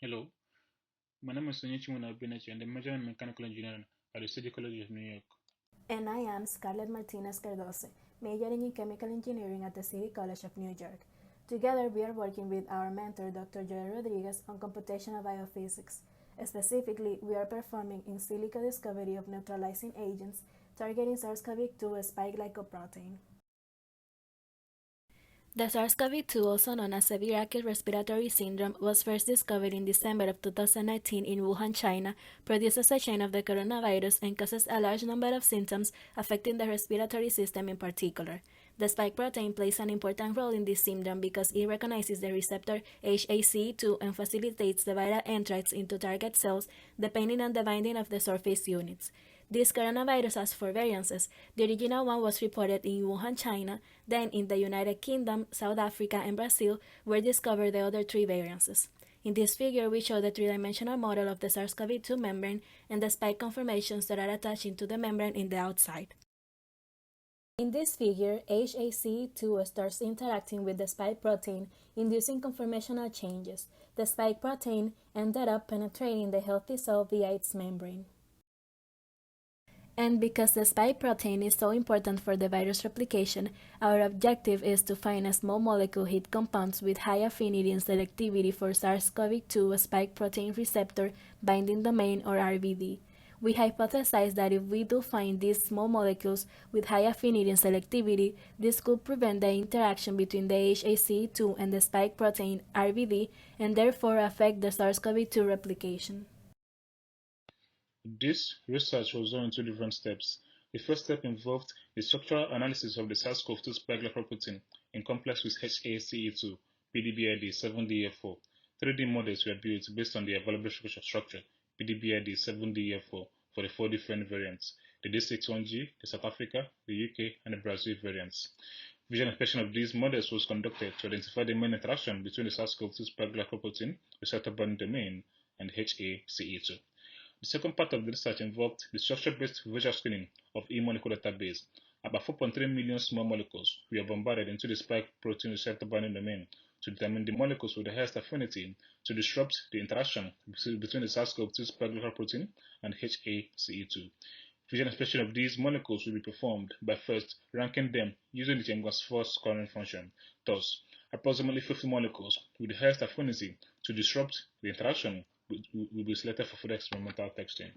Hello, my name is Onyinyechi and Obineche, and I'm majoring in mechanical engineering at the City College of New York. And I am Scarlet Martínez Cardoze, majoring in chemical engineering at the City College of New York. Together, we are working with our mentor, Dr. Yoel Rodríguez, on computational biophysics. Specifically, we are performing in silico discovery of neutralizing agents targeting SARS-CoV-2 spike glycoprotein. The SARS-CoV-2, also known as severe acute respiratory syndrome, was first discovered in December of 2019 in Wuhan, China, produces a chain of the coronavirus and causes a large number of symptoms affecting the respiratory system in particular. The spike protein plays an important role in this syndrome because it recognizes the receptor HACE2 and facilitates the viral entrance into target cells depending on the binding of the surface units. This coronavirus has 4 variants. The original one was reported in Wuhan, China. Then in the United Kingdom, South Africa, and Brazil were discovered the other 3 variants. In this figure, we show the 3-dimensional model of the SARS-CoV-2 membrane and the spike conformations that are attaching to the membrane in the outside. In this figure, HACE2 starts interacting with the spike protein, inducing conformational changes. The spike protein ended up penetrating the healthy cell via its membrane. And because the spike protein is so important for the virus replication, our objective is to find a small molecule hit compounds with high affinity and selectivity for SARS-CoV-2 spike protein receptor binding domain or RBD. We hypothesize that if we do find these small molecules with high affinity and selectivity, this could prevent the interaction between the HACE2 and the spike protein RBD and therefore affect the SARS-CoV-2 replication. This research was done in 2 different steps. The first step involved the structural analysis of the SARS-CoV-2 spike glycoprotein in complex with HACE2, PDB-ID 7DF4. 3D models were built based on the available structure, PDB-ID 7DF4, for the 4 different variants, the D61G, the South Africa, the UK, and the Brazil variants. Visual inspection of these models was conducted to identify the main interaction between the SARS-CoV-2 spike glycoprotein receptor binding domain and HACE2. The second part of the research involved the structure-based visual screening of e-molecule database. About 4.3 million small molecules were bombarded into the spike protein receptor binding domain to determine the molecules with the highest affinity to disrupt the interaction between the SARS-CoV-2 spike glycoprotein and HACE2. Visual inspection of these molecules will be performed by first ranking them using the Chambers-4 scoring function. Thus, approximately 50 molecules with the highest affinity to disrupt the interaction will be selected for further experimental testing.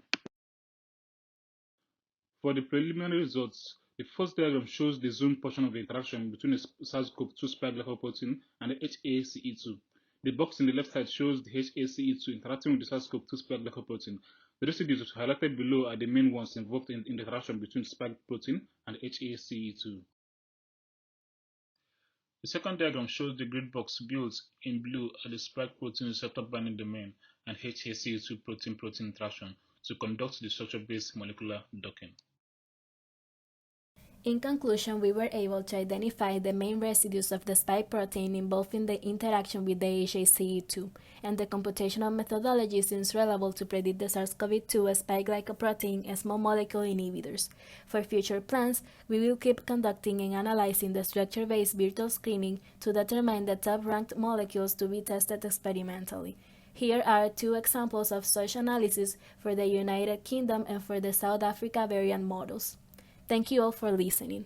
For the preliminary results, the first diagram shows the zoomed portion of the interaction between the SARS-CoV-2 spike glycoprotein and the HACE2. The box in the left side shows the HACE2 interacting with the SARS-CoV-2 spike glycoprotein. The residues highlighted below are the main ones involved in the interaction between the spike protein and HACE2. The second diagram shows the grid box built in blue at the spike protein receptor binding domain and HACE2 protein-protein interaction to conduct the structure-based molecular docking. In conclusion, we were able to identify the main residues of the spike protein involved in the interaction with the HACE2, and the computational methodology seems reliable to predict the SARS-CoV-2 spike glycoprotein and small molecule inhibitors. For future plans, we will keep conducting and analyzing the structure-based virtual screening to determine the top-ranked molecules to be tested experimentally. Here are 2 examples of such analysis for the United Kingdom and for the South Africa variant models. Thank you all for listening.